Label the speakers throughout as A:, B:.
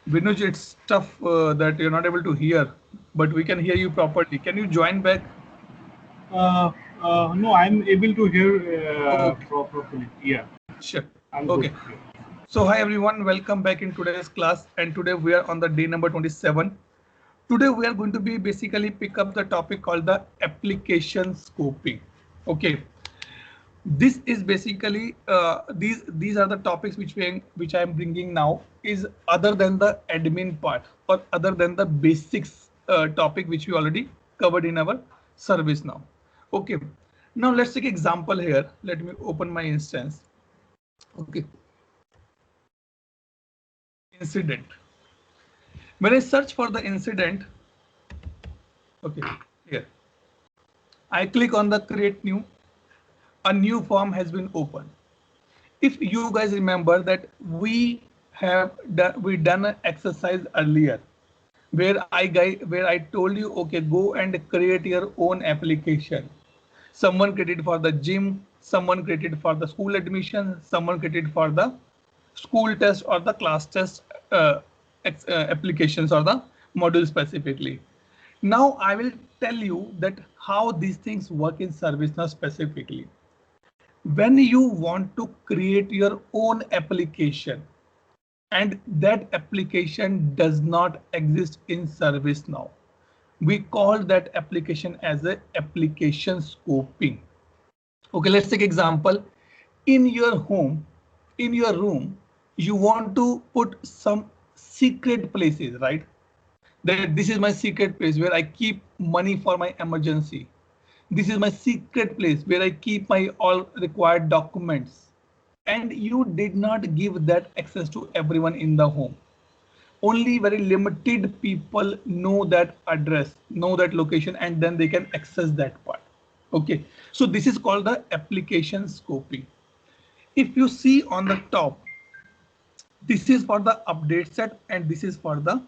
A: Vinuj, it's tough that you're not able to hear, but we can hear you properly. Can you join back?
B: Uh, no, I'm able to hear
A: Okay,
B: properly. Yeah,
A: sure.
B: I'm good.
A: Okay. So hi everyone, welcome back in today's class. And today we are on the day number 27. Today we are going to be basically pick up the topic called the application scoping. Okay. This is basically these are the topics which I am bringing now is other than the admin part or other than the basics topic which we already covered in our service now. Okay, now let's take example here. Let me open my instance. Okay, incident. When I search for the incident, okay, here I click on the create new. A new form has been opened. If you guys remember that we done an exercise earlier where I told you, okay, go and create your own application. Someone created for the gym, someone created for the school admission, someone created for the school test or the class test applications or the module specifically. Now I will tell you that how these things work in ServiceNow specifically. When you want to create your own application and that application does not exist in ServiceNow, we call that application as a application scoping. Okay, let's take example. In your home, in your room, you want to put some secret places, right? That this is my secret place where I keep money for my emergency. This is my secret place where I keep my all required documents. And you did not give that access to everyone in the home. Only very limited people know that address, know that location, and then they can access that part. Okay, so this is called the application scoping. If you see on the top, this is for the update set and this is for the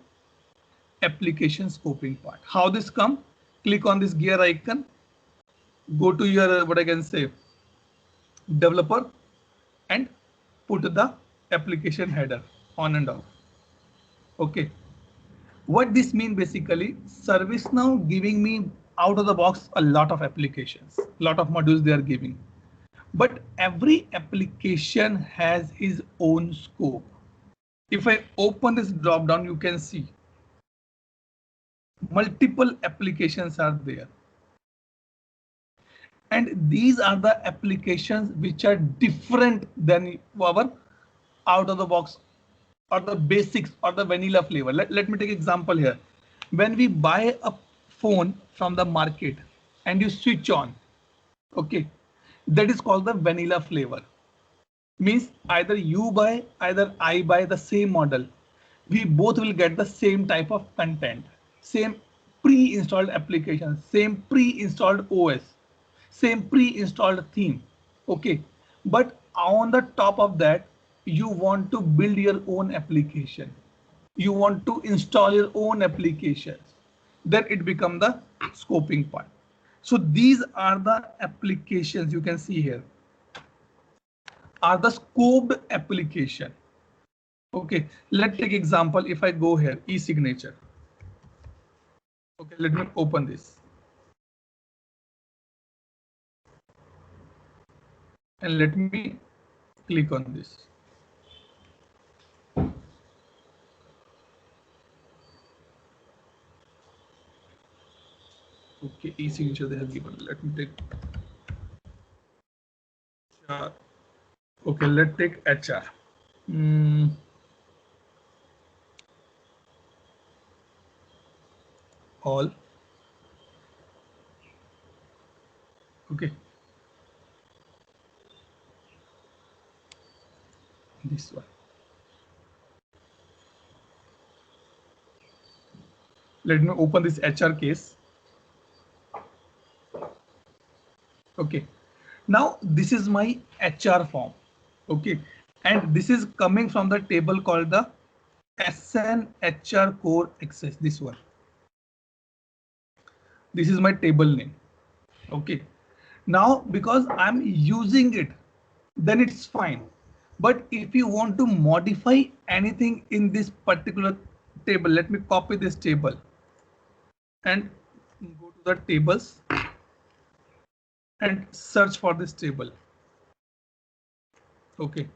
A: application scoping part. How this come? Click on this gear icon, go to your what I can say developer and put the application header on and off. Okay, what this mean basically, ServiceNow giving me out of the box a lot of applications, lot of modules they are giving, but every application has its own scope. If I open this drop down, you can see multiple applications are there, and these are the applications which are different than our out of the box or the basics or the vanilla flavor. Let me take example here. When we buy a phone from the market and you switch on, okay, that is called the vanilla flavor. Means either you buy, either I buy the same model. We both will get the same type of content, same pre-installed application, same pre-installed OS, same pre-installed theme. Okay, but on the top of that, you want to build your own application. You want to install your own applications. Then it become the scoping part. So these are the applications you can see here are the scoped application. Okay, let's take example. If I go here, e-signature. Okay, let me open this and let me click on this. Okay, e-signature they have given. Let me take HR. Okay, let's take HR. Hmm. All. Okay, this one. Let me open this HR case. Okay, now this is my HR form. Okay, and this is coming from the table called the SN HR core access. This one. This is my table name. Okay, now because I'm using it, then it's fine. But if you want to modify anything in this particular table, let me copy this table and go to the tables and search for this table. Okay.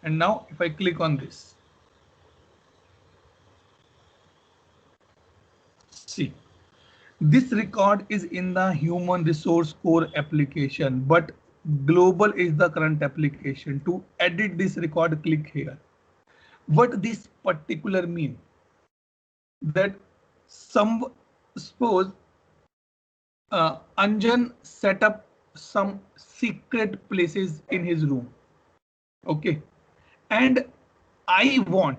A: And now if I click on this, see, this record is in the human resource core application, but global is the current application. To edit this record, click here. What this particular mean? That some suppose Anjan set up some secret places in his room. Okay. And I go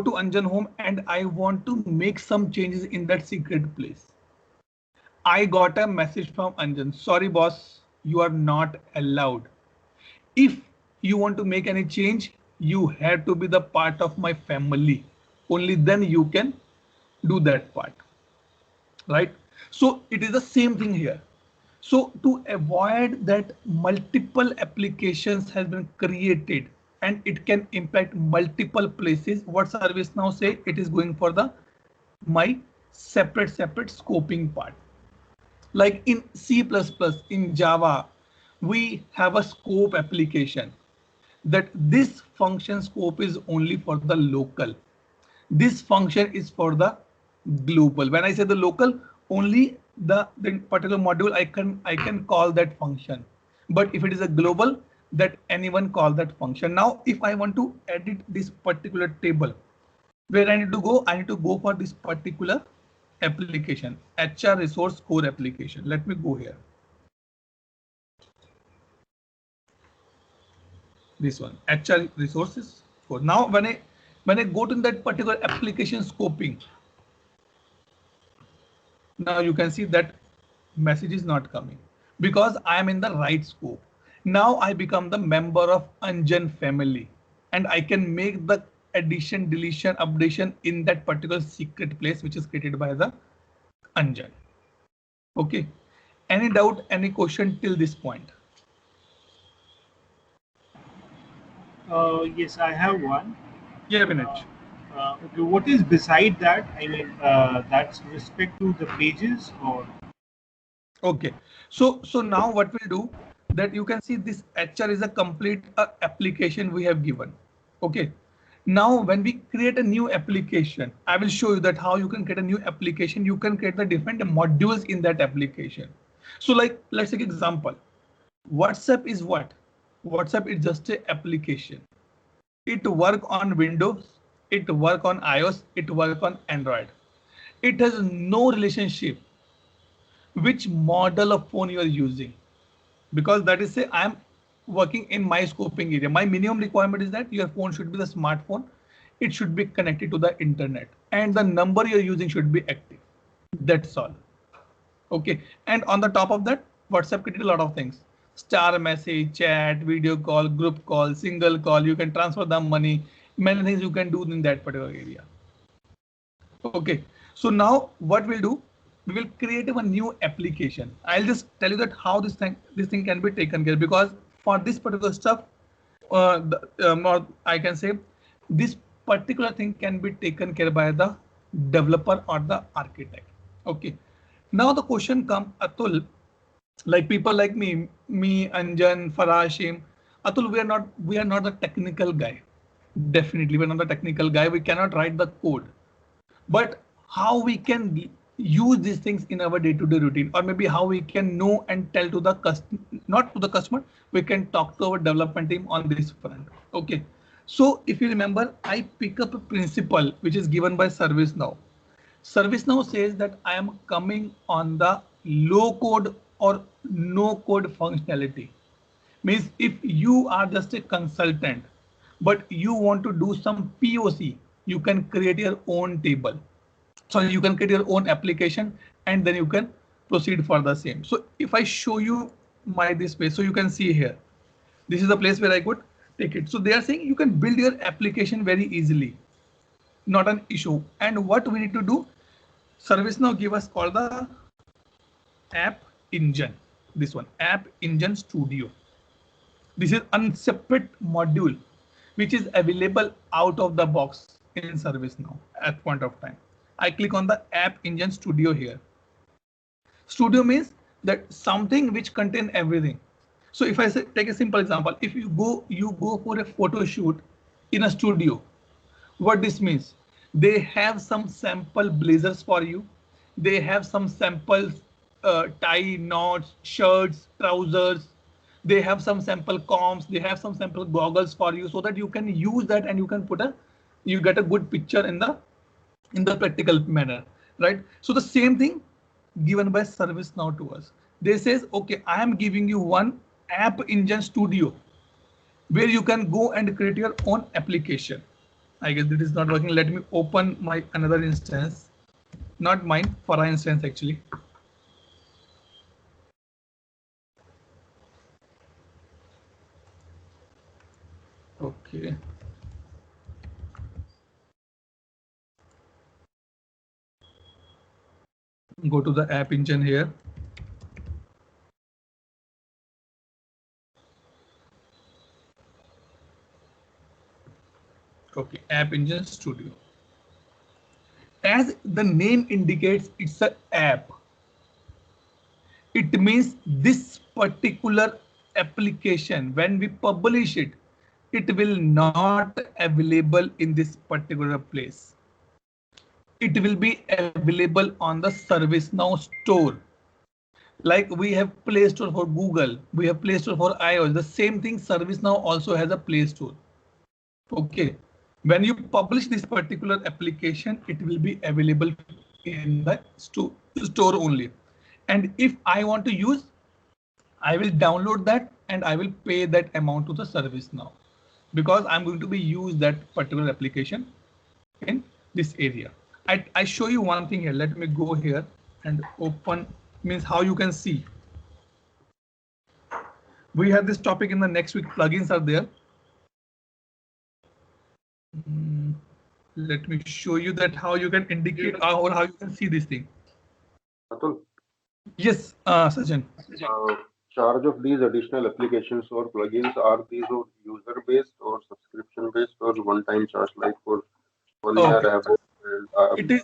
A: to Anjan home and I want to make some changes in that secret place. I got a message from Anjan. Sorry, boss, you are not allowed. If you want to make any change, you have to be the part of my family. Only then you can do that part. Right? So it is the same thing here. So to avoid that, multiple applications has been created and it can impact multiple places. What ServiceNow say? It is going for the my separate scoping part. Like in C++, in Java, we have a scope application that this function scope is only for the local. This function is for the global. When I say the local, only the particular module I can call that function. But if it is a global, that anyone call that function. Now, if I want to edit this particular table, where I need to go? I need to go for this particular application, HR resource core application. Let me go here. This one, HR resources core. Now, when I go to that particular application scoping, now you can see that message is not coming because I am in the right scope. Now I become the member of Anjan family and I can make the addition, deletion, updation in that particular secret place which is created by the Anjan. Okay. Any doubt, any question till this point?
B: Yes, I have one.
A: Yeah,
B: Uh,
A: Vinay.
B: okay, what is beside that? I mean, that's respect to the pages or?
A: Okay. So now what we'll do, that you can see this HR is a complete application we have given. Okay. Now when we create a new application, I will show you that how you can create a new application. You can create the different modules in that application. So like, let's take example. WhatsApp is what? WhatsApp is just a application. It work on Windows, it work on iOS, it work on Android. It has no relationship which model of phone you are using, because that is say I am working in my scoping area. My minimum requirement is that your phone should be the smartphone. It should be connected to the internet and the number you're using should be active. That's all. Okay. And on the top of that, WhatsApp created a lot of things. Star message, chat, video call, group call, single call. You can transfer the money. Many things you can do in that particular area. Okay. So now what we'll do, we will create a new application. I'll just tell you that how this thing can be taken care, because for this particular stuff, or I can say this particular thing can be taken care by the developer or the architect. Okay. Now the question comes, Atul, like people like me, Anjan, Farashim, Atul, we are not the technical guy. Definitely, we're not the technical guy. We cannot write the code. But how we can use these things in our day-to-day routine, or maybe how we can know and tell to the customer, not to the customer, we can talk to our development team on this front. Okay. So if you remember, I pick up a principle which is given by ServiceNow. ServiceNow says that I am coming on the low code or no code functionality. Means if you are just a consultant, but you want to do some POC, you can create your own table. So you can create your own application and then you can proceed for the same. So if I show you my this page, so you can see here, this is the place where I could take it. So they are saying you can build your application very easily, not an issue. And what we need to do, ServiceNow give us called the App Engine. This one, App Engine Studio. This is a separate module which is available out of the box in ServiceNow at point of time. I click on the App Engine Studio here. Studio means that something which contain everything. So if I say, take a simple example, if you go for a photo shoot in a studio, what this means? They have some sample blazers for you. They have some sample tie, knots, shirts, trousers. They have some sample comps. They have some sample goggles for you, so that you can use that and you can you get a good picture in the practical manner, right? So the same thing given by ServiceNow to us. They says, okay, I am giving you one App Engine Studio where you can go and create your own application. I guess it is not working. Let me open my another instance, not mine, for our instance actually. Okay. Go to the App Engine here. Okay, App Engine Studio. As the name indicates, it's an app. It means this particular application, when we publish it, it will not available in this particular place. It will be available on the ServiceNow store. Like we have Play Store for Google, we have Play Store for iOS. The same thing, ServiceNow also has a Play Store. Okay. When you publish this particular application, it will be available in the store only. And if I want to use, I will download that and I will pay that amount to the ServiceNow, because I'm going to be use that particular application in this area. I show you one thing here. Let me go here and open, means how you can see. We have this topic in the next week. Plugins are there. Let me show you that how you can indicate or how you can see this thing.
C: Atul,
A: Yes, Sachin.
C: charge of these additional applications or plugins, are these user based or subscription based or one-time charge, like for 1 year average, and
A: It is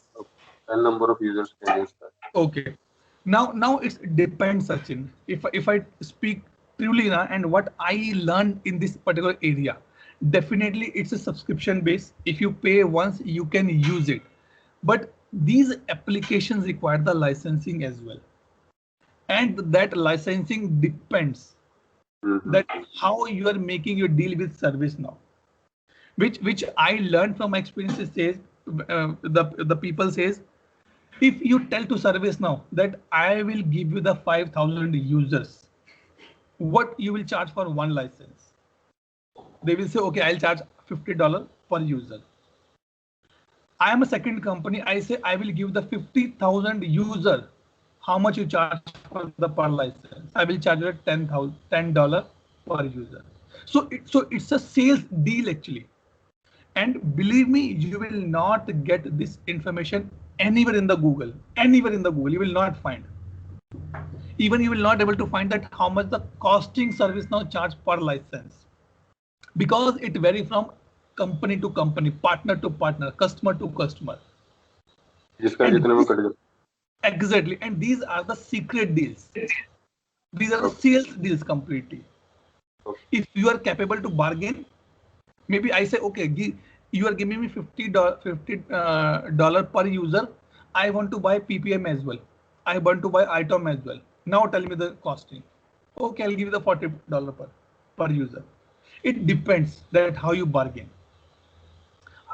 C: a number of users can use that?
A: okay. Now it depends, Sachin. If I speak truly now and what I learned in this particular area, definitely it's a subscription base. If you pay once, you can use it. But these applications require the licensing as well. And that licensing depends that how you are making your deal with ServiceNow, which I learned from my experiences. Says the people says, if you tell to ServiceNow that I will give you the 5,000 users, what you will charge for one license? They will say, okay, I'll charge $50 per user. I am a second company. I say I will give the 50,000 user. How much you charge for the per license? I will charge you $10 per user. So it's a sales deal actually. And believe me, you will not get this information anywhere in the Google. Anywhere in the Google, you will not find. Even you will not able to find that how much the costing ServiceNow charge per license, because it varies from company to company, partner to partner, customer to customer. Exactly, and these are the secret deals. These are the sales deals completely. If you are capable to bargain, maybe I say, okay, you are giving me $50 per user. I want to buy PPM as well. I want to buy ITOM as well. Now tell me the costing. Okay, I'll give you the $40 per user. It depends that how you bargain.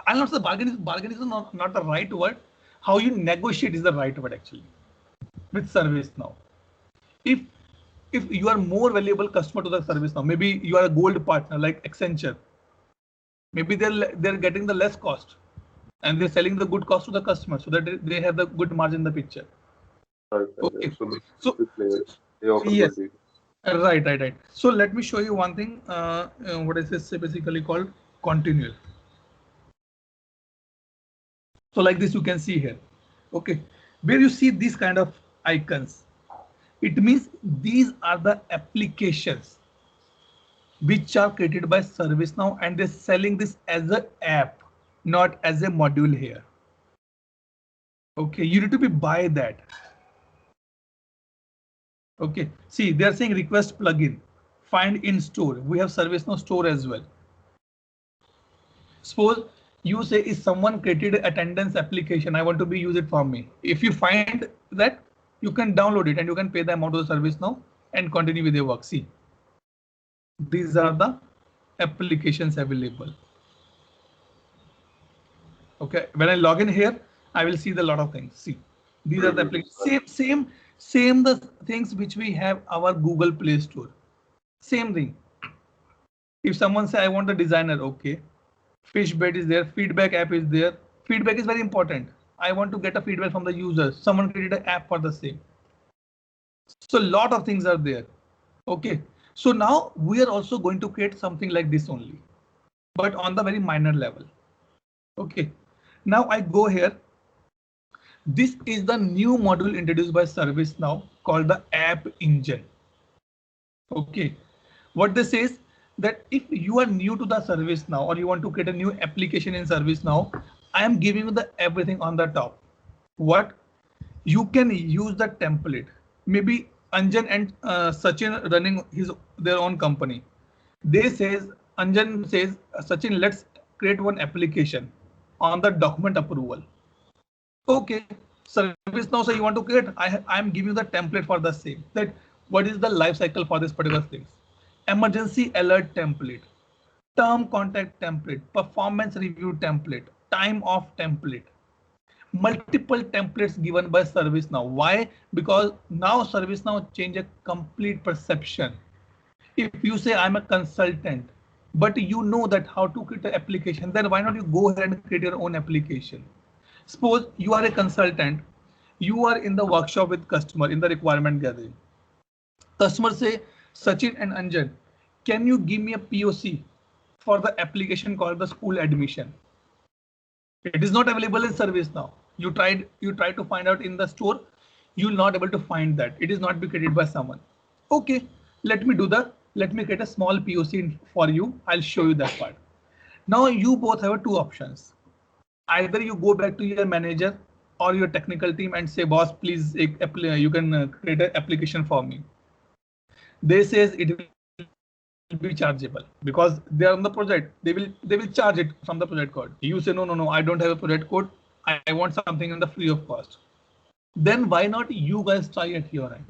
A: I'll not say bargain is not the right word. How you negotiate is the right word actually with ServiceNow. If you are more valuable customer to the ServiceNow, maybe you are a gold partner like Accenture. Maybe they're getting the less cost and they're selling the good cost to the customer so that they have the good margin in the picture. Okay. So yes. Right. So let me show you one thing. What is this basically called? Continual. So like this, you can see here. Okay. where you see these kind of icons, it means these are the applications which are created by ServiceNow, and they're selling this as an app, not as a module here. Okay, you need to be buy that. Okay, see, they're saying request plugin, find in store. We have ServiceNow store as well. Suppose you say, is someone created attendance application, I want to be use it for me. If you find that, you can download it and you can pay the amount of ServiceNow and continue with your work. See, these are the applications available. Okay, when I log in here, I will see the lot of things. See, these are the applications. Same the things which we have our Google Play Store. Same thing. If someone say I want a designer, okay, Fishbait is there, feedback app is there. Feedback is very important. I want to get a feedback from the users. Someone created an app for the same. So a lot of things are there. Okay, so now we are also going to create something like this only, but on the very minor level. Okay, now I go here. This is the new module introduced by ServiceNow called the App Engine. Okay, what this is that if you are new to the ServiceNow or you want to create a new application in ServiceNow, I am giving you the everything on the top. What you can use the template. Maybe Anjan and Sachin running their own company. Anjan says, Sachin, let's create one application on the document approval. Okay, ServiceNow say you want to create. I am giving you the template for the same. That what is the life cycle for this particular thing? Emergency alert template, term contact template, performance review template, time off template. Multiple templates given by ServiceNow. Why? Because now ServiceNow change a complete perception. If you say I'm a consultant, but you know that how to create an application, then why not you go ahead and create your own application? Suppose you are a consultant, you are in the workshop with customer in the requirement gathering. Customer say, Sachin and Anjan, can you give me a POC for the application called the school admission? It is not available in ServiceNow. You try to find out in the store, you will not able to find that. It is not be created by someone. Okay, let me create a small POC for you. I'll show you that part. Now you both have two options. Either you go back to your manager or your technical team and say, boss, please, you can create an application for me. They says it will be chargeable because they are on the project. They will charge it from the project code. You say, no, I don't have a project code. I want something in the free of cost. Then why not you guys try at your end?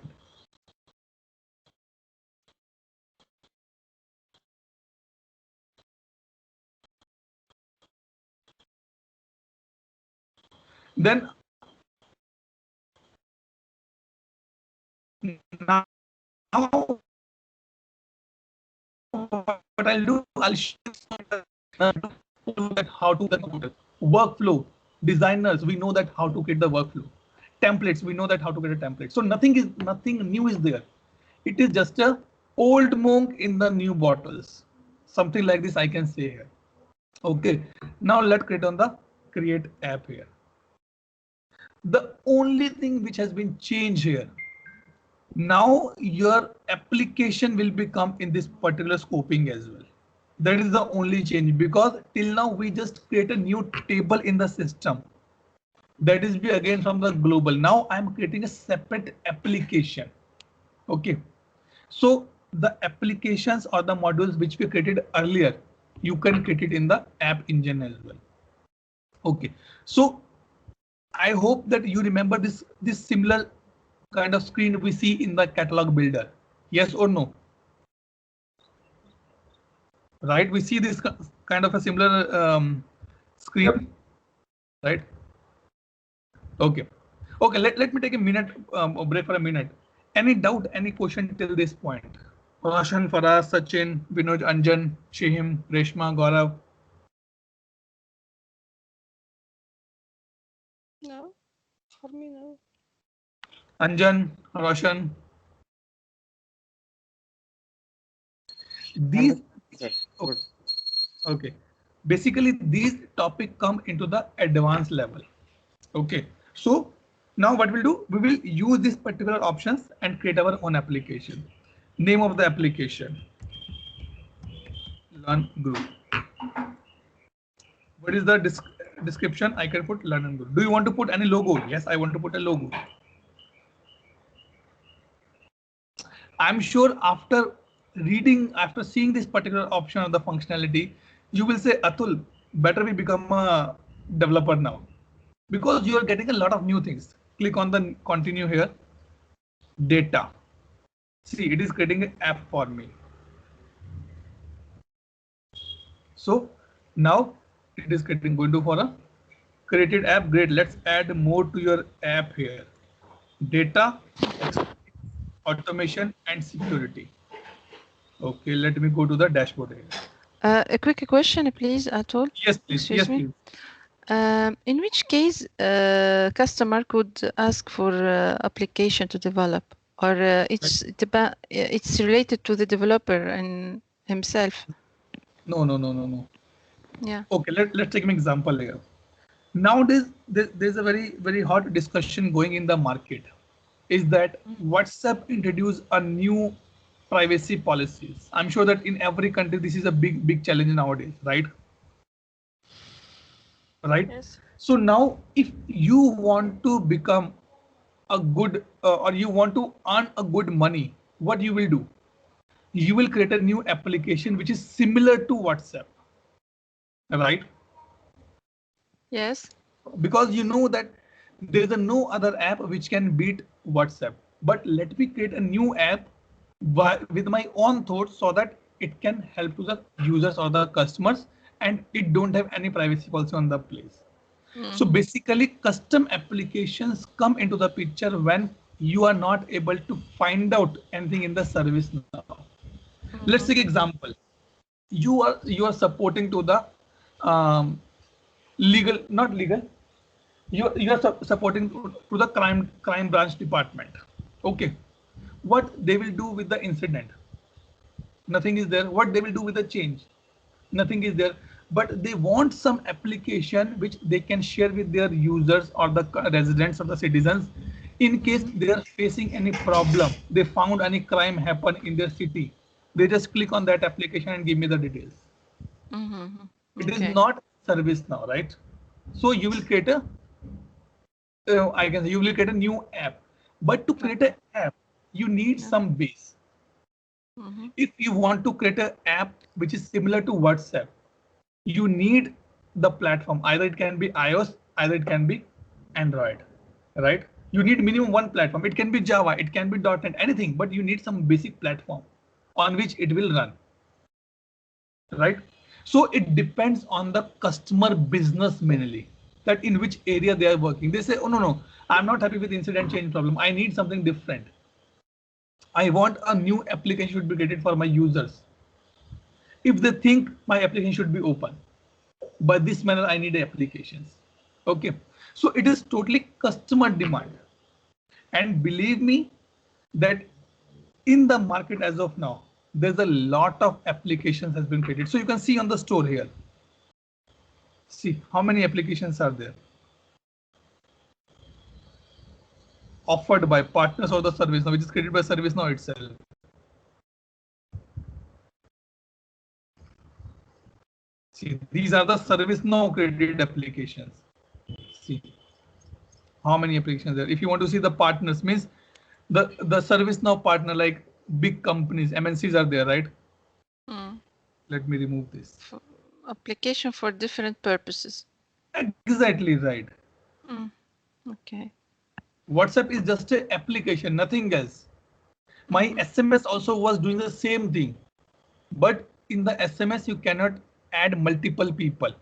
A: Then now what I'll do, I'll show you how to the workflow. Designers, we know that how to create the workflow. Templates, we know that how to create a template. So nothing new is there. It is just a old monk in the new bottles. Something like this I can say here. Okay, now let's create on the create app here. The only thing which has been changed here, now your application will become in this particular scoping as well. That is the only change, because till now we just create a new table in the system. That is be again from the global. Now I'm creating a separate application. Okay, so the applications or the modules which we created earlier, you can create it in the app engine as well. Okay, so I hope that you remember this similar kind of screen we see in the catalog builder. Yes or no? Right, we see this kind of a similar screen. Yep. Right? Okay. Let me take a minute break for a minute. Any doubt, any question till this point? Roshan, Faraz, Sachin, Vinod, Anjan, Shihim, Reshma, Gaurav.
D: No, for me no.
A: Anjan, Roshan. These okay. Basically, these topics come into the advanced level. Okay, so Now what we'll do, we will use these particular options and create our own application. Name of the application, Learn Group. What is the description? I can put Learn Group. Do you want to put any logo? Yes, I want to put a logo. I'm sure after seeing this particular option of the functionality, you will say, Atul, better we become a developer now, because you are getting a lot of new things. Click on the continue here. Data. See, it is creating an app for me. So now it is going to for a created app. Great. Let's add more to your app here. Data, automation, and security. Okay, let me go to the dashboard here.
D: A quick question, please, Atul.
A: Yes, please.
D: Excuse me. In which case customer could ask for application to develop, or it's related to the developer and himself?
A: No.
D: Yeah.
A: Okay, let's take an example here. Nowadays, there's a very hot discussion going in the market. Is that WhatsApp introduced a new privacy policies. I'm sure that in every country this is a big challenge nowadays, right? Right.
D: Yes.
A: So now, if you want to become a good or you want to earn a good money, what you will do? You will create a new application which is similar to WhatsApp, right?
D: Yes.
A: Because you know that there is no other app which can beat WhatsApp. But let me create a new app with my own thoughts so that it can help to the users or the customers, and it don't have any privacy policy on the place. So basically, custom applications come into the picture when you are not able to find out anything in the service now. Let's take example. You are supporting to the not legal. You are supporting to the crime branch department. Okay, what they will do with the incident? Nothing is there. What they will do with the change? Nothing is there. But they want some application which they can share with their users or the residents or the citizens in case they are facing any problem. They found any crime happen in their city. They just click on that application and give me the details. It is not service now, right? So you will create a you will create a new app. But to create an app, you need some base. If you want to create an app which is similar to WhatsApp, you need the platform. Either it can be iOS, either it can be Android, right? You need minimum one platform. It can be Java, it can be .NET, anything, but you need some basic platform on which it will run, right? So it depends on the customer business mainly, that in which area they are working. They say, oh no, I'm not happy with incident change problem. I need something different. I want a new application should be created for my users. If they think my application should be open, by this manner I need applications. Okay, so it is totally customer demand, and believe me that in the market as of now, there's a lot of applications has been created. So you can see on the store here, see how many applications are there offered by partners or the ServiceNow, which is created by ServiceNow itself. See, these are the ServiceNow created applications. See how many applications there. If you want to see the partners, means the ServiceNow partner, like big companies, MNCs are there, right? Let me remove this.
D: Application for different purposes.
A: Exactly right.
D: Okay.
A: WhatsApp is just an application, nothing else. My SMS also was doing the same thing, but in the SMS you cannot add multiple people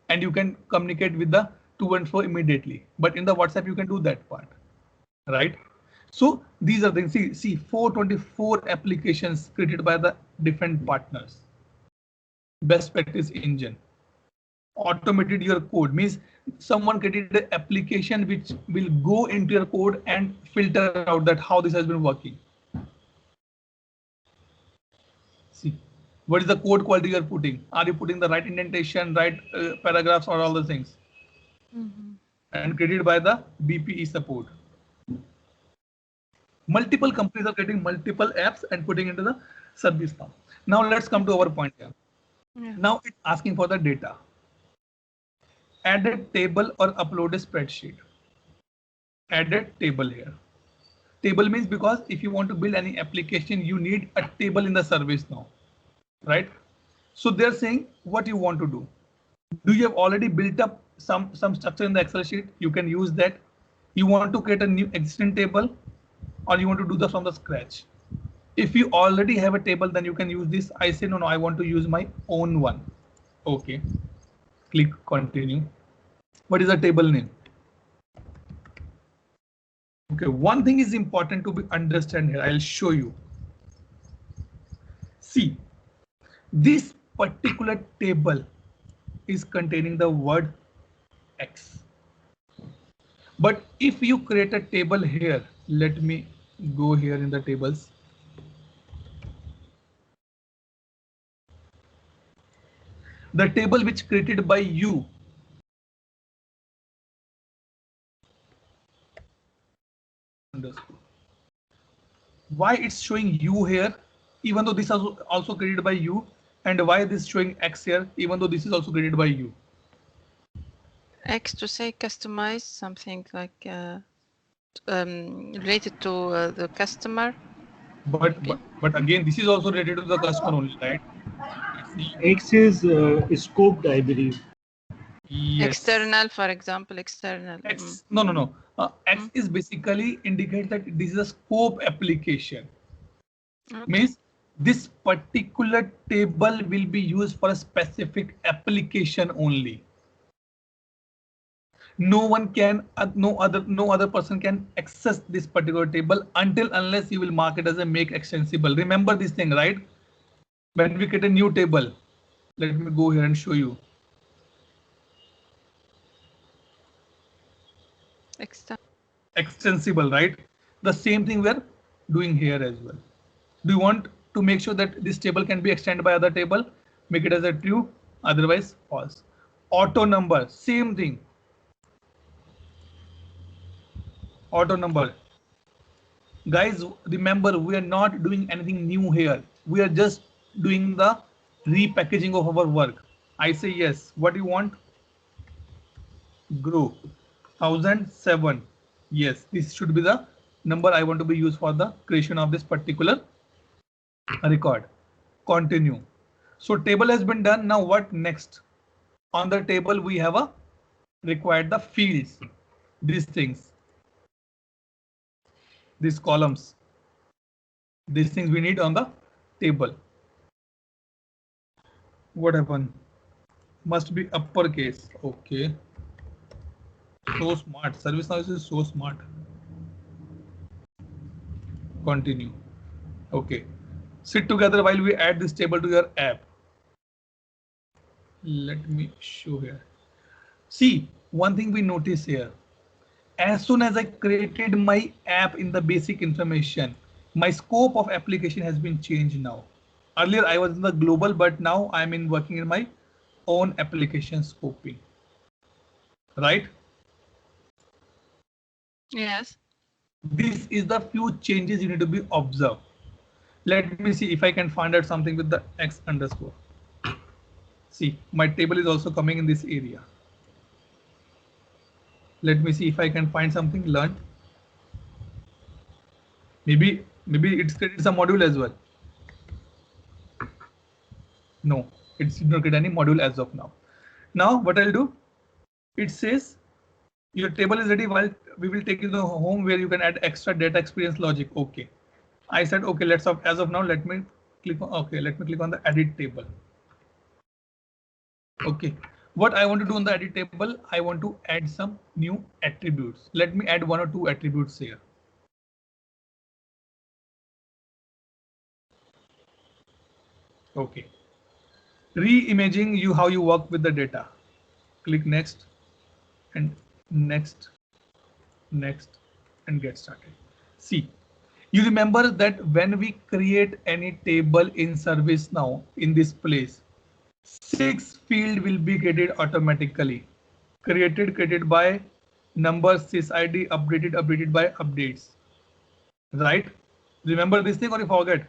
A: and you can communicate with the to and fro immediately. But in the WhatsApp you can do that part, right? So these are the things. See 424 applications created by the different partners. Best practice engine. Automated your code, means someone created an application which will go into your code and filter out that how this has been working. See, what is the code quality you are putting? Are you putting the right indentation, right paragraphs, or all the things? And created by the BPE support. Multiple companies are creating multiple apps and putting into the service now. Now let's come to our point here.
D: Yeah.
A: Now it's asking for the data. Add a table or upload a spreadsheet. Add a table here. Table means because if you want to build any application, you need a table in the service now, right? So they're saying what you want to do. Do you have already built up some structure in the Excel sheet? You can use that. You want to create a new existing table, or you want to do that from the scratch? If you already have a table, then you can use this. I say no, I want to use my own one. Okay, click continue. What is the table name? Okay, one thing is important to be understand here. I'll show you. See, this particular table is containing the word X. But if you create a table here, let me go here in the tables. The table which created by you. Why it's showing you here, even though this is also created by you, and why this is showing X here, even though this is also created by you.
D: X to say customize something like related to the customer.
A: But again, this is also related to the customer only, right?
B: X is scoped, I believe.
A: Yes.
D: External, for example, external.
A: X, no. X is basically indicates that this is a scope application.
D: Okay.
A: Means this particular table will be used for a specific application only. No one can, no other person can access this particular table unless you will mark it as a make extensible. Remember this thing, right? When we create a new table, let me go here and show you. Extensible, right? The same thing we're doing here as well. Do you want to make sure that this table can be extended by other table? Make it as a true, otherwise false. Auto number, same thing. Auto number. Guys, remember, we are not doing anything new here. We are just doing the repackaging of our work. I say yes. What do you want? Grow 1007. Yes, this should be the number I want to be used for the creation of this particular record. Continue. So table has been done. Now what next? On the table we have a required the fields, these things, these columns, these things we need on the table. What happened? Must be uppercase. Okay. So smart. ServiceNow is so smart. Continue. Okay. Sit together while we add this table to your app. Let me show here. See, one thing we notice here. As soon as I created my app in the basic information, my scope of application has been changed now. Earlier I was in the global, but now I'm working in my own application scoping. Right?
D: Yes.
A: This is the few changes you need to be observed. Let me see if I can find out something with the X underscore. See, my table is also coming in this area. Let me see if I can find something learned. Maybe it's created some module as well. No, it's not created any module as of now. Now what I'll do, it says your table is ready. While we will take you to the home where you can add extra data experience logic. Okay. I said, okay, let's have, as of now, let me click on, okay, let me click on the edit table. Okay. What I want to do on the edit table, I want to add some new attributes. Let me add 1 or 2 attributes here. Okay. Re-imaging you how you work with the data. Click next and next and get started. See, you remember that when we create any table in ServiceNow in this place, 6 field will be created automatically. Created by number, sys ID, updated by updates. right? Remember this thing or you forget?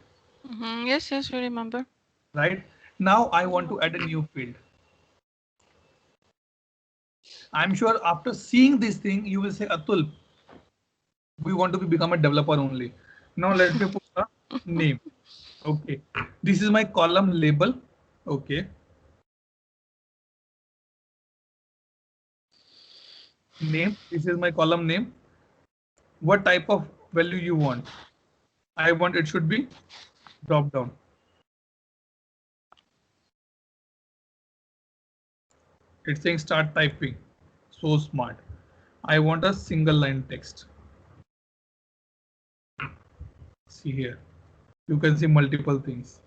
D: Yes, yes, we remember.
A: Right? Now I want to add a new field. I'm sure after seeing this thing, you will say, Atul, we want to become a developer only. Now let me put a name. Okay. This is my column label. Okay. Name. This is my column name. What type of value you want? I want it should be drop down. It's saying start typing. So smart. I want a single line text. See here. You can see multiple things.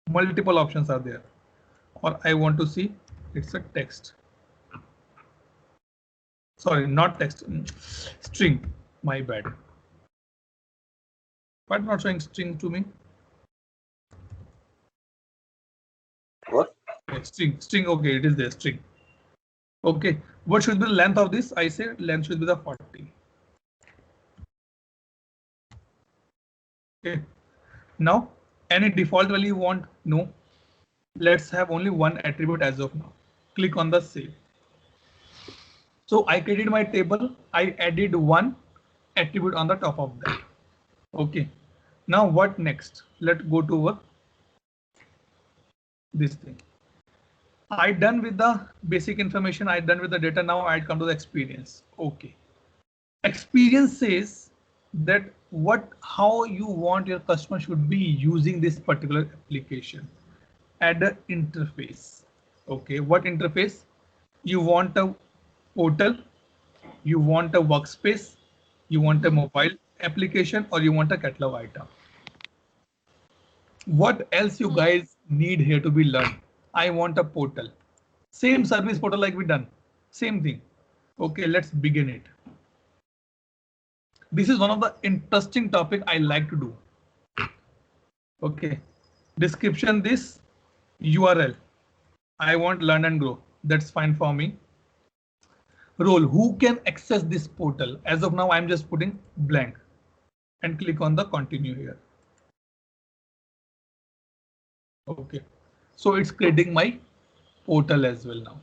A: Multiple options are there. Or I want to see it's a text. Sorry, not text. String. My bad. But not showing string to me.
C: What?
A: Okay, string. Okay, it is there. String. Okay. What should be the length of this? I say length should be the 40. Okay. Now, any default value you want? No. Let's have only one attribute as of now. Click on the save. So I created my table. I added one attribute on the top of that. Okay. Now what next? Let's go to this thing. I done with the basic information. I done with the data. Now I come to the experience. Okay. Experience says that how you want your customer should be using this particular application. Add an interface. Okay. What interface? You want a portal, you want a workspace, you want a mobile application, or you want a catalog item. What else you guys need here to be learned? I want a portal. Same service portal like we done. Same thing. Okay, let's begin it. This is one of the interesting topic I like to do. Okay. Description this URL. I want learn and grow. That's fine for me. Role, who can access this portal? As of now, I'm just putting blank and click on the continue here. Okay, so it's creating my portal as well now.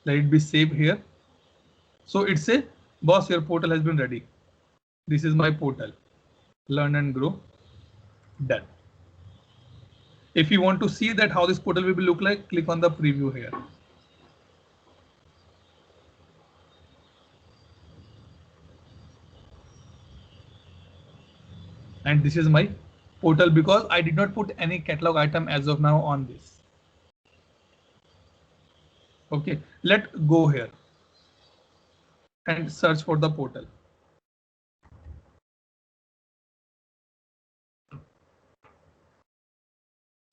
A: Let it be saved here. So it's a boss, your portal has been ready. This is my portal. Learn and grow. Done. If you want to see that how this portal will look like, click on the preview here. And this is my portal because I did not put any catalog item as of now on this. Okay, let's go here and search for the portal.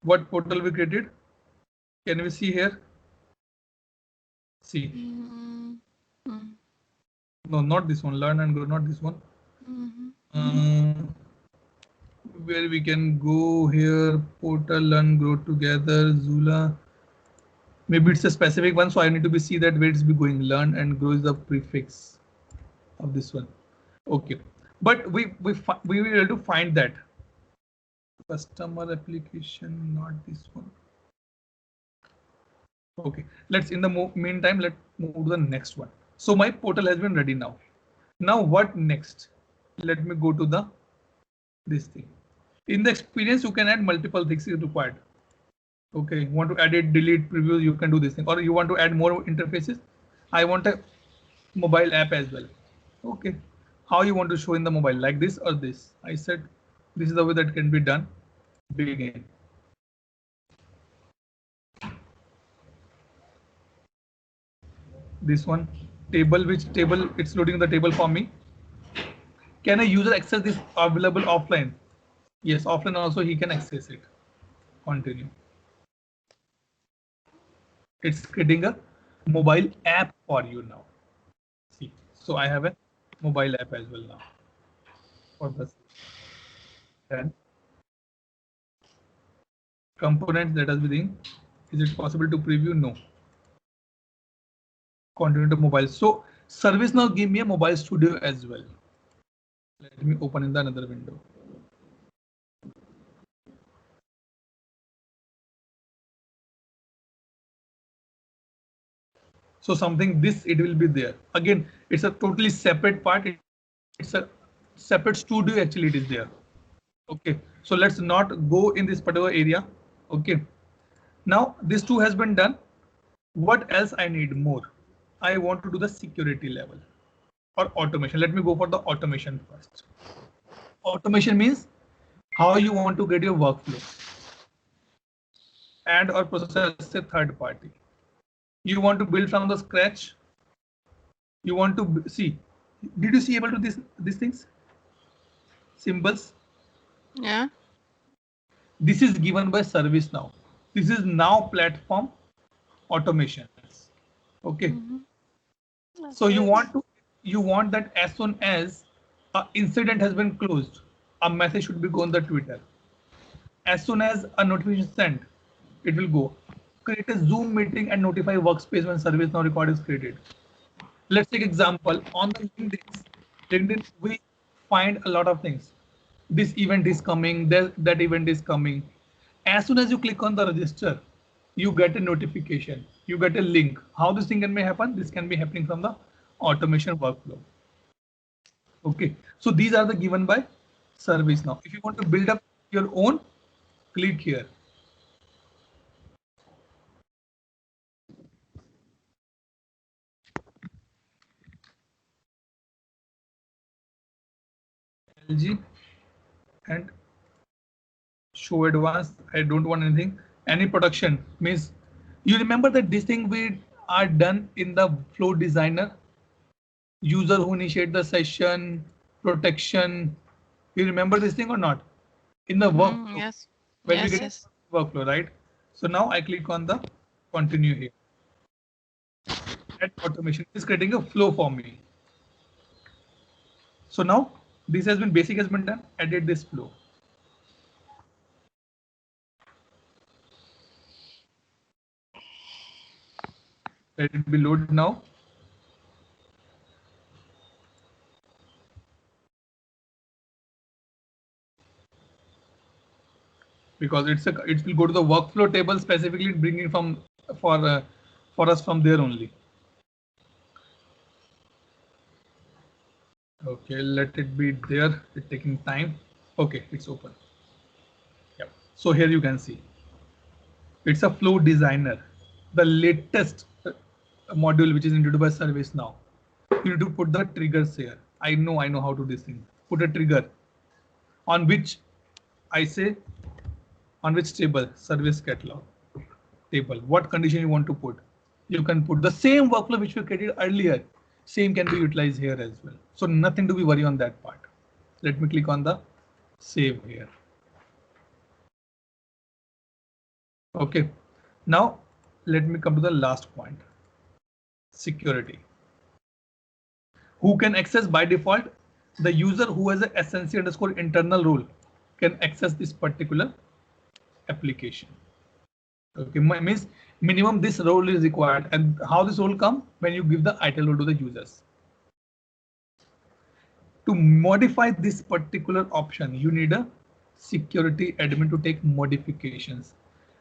A: What portal we created? Can we see here? See. No, not this one. Learn and grow, not this one. Where we can go here, portal, learn, grow together, Zula. Maybe it's a specific one, so I need to be see that where it's be going. Learn and grow is the prefix of this one. Okay, but we will be able to find that customer application, not this one. Okay, let's in the meantime let's move to the next one. So my portal has been ready now. Now what next? Let me go to the this thing. In the experience, you can add multiple things if required. Okay, you want to edit, delete, preview, you can do this thing, or you want to add more interfaces. I want a mobile app as well. Okay, how you want to show in the mobile, like this or this? I said this is the way that can be done. Begin. This one table, which table? It's loading the table for me. Can a user access this available offline? Yes, offline also he can access it. Continue. It's creating a mobile app for you now. See, so I have a mobile app as well now. For this, then components, let us begin. Is it possible to preview? No. continue to mobile. So ServiceNow give me a mobile studio as well. Let me open in the another window. So something this it will be there. Again, it's a totally separate part. It's a separate studio actually it is there. Okay, so let's not go in this particular area. Okay, now this two has been done. What else I need more? I want to do the security level or automation. Let me go for the automation first. Automation means how you want to get your workflow and or process a third party. You want to build from the scratch. You want to see. Did you see able to these things? Symbols.
D: Yeah.
A: This is given by ServiceNow. This is now platform automation. Okay. So you want that as soon as an incident has been closed, a message should be go on the Twitter. As soon as a notification sent, it will go. Create a Zoom meeting and notify workspace when ServiceNow record is created. Let's take example on the LinkedIn we find a lot of things. This event is coming, that event is coming. As soon as you click on the register, you get a notification, you get a link. How this thing can be happen? This can be happening from the automation workflow. Okay, so these are the given by ServiceNow. If you want to build up your own, click here. LG and show advanced. I don't want anything. Any production means you remember that this thing we are done in the flow designer. User who initiate the session, protection. You remember this thing or not? In the workflow.
D: Yes.
A: When
D: Yes,
A: we get
D: yes.
A: workflow, right? So now I click on the continue here. That automation is creating a flow for me. So now this has been basic has been done. Added this flow. Let it be loaded now. Because it will go to the workflow table specifically bringing from for us from there only. Okay, let it be there. It's taking time. Okay, it's open. Yep. So here you can see it's a flow designer, the latest module which is introduced by ServiceNow. You need to put the triggers here. I know how to do this thing. Put a trigger on which I say on which table, service catalog table. What condition you want to put? You can put the same workflow which we created earlier. Same can be utilized here as well. So nothing to be worried on that part. Let me click on the save here. Okay. Now let me come to the last point. Security. Who can access by default? The user who has a SNC_internal role can access this particular application. Okay, means minimum this role is required. And how this role come? When you give the ITIL role to the users. To modify this particular option, you need a security admin to take modifications.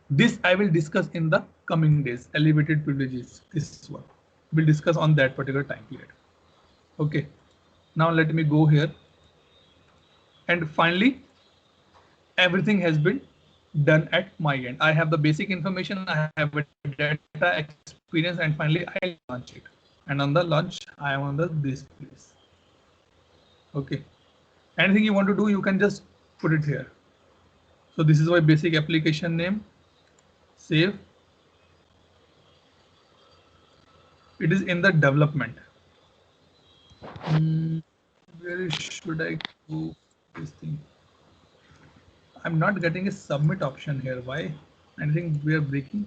A: This I will discuss in the coming days. Elevated privileges, this one. We'll discuss on that particular time period. Okay, now let me go here. And finally, everything has been done at my end. I have the basic information, I have a data experience, and finally I launch it. And on the launch, I am on this place. Okay, anything you want to do, you can just put it here. So this is my basic application name. Save. It is in the development. Where should I go? This thing. I'm not getting a submit option here. Why? I think we are breaking.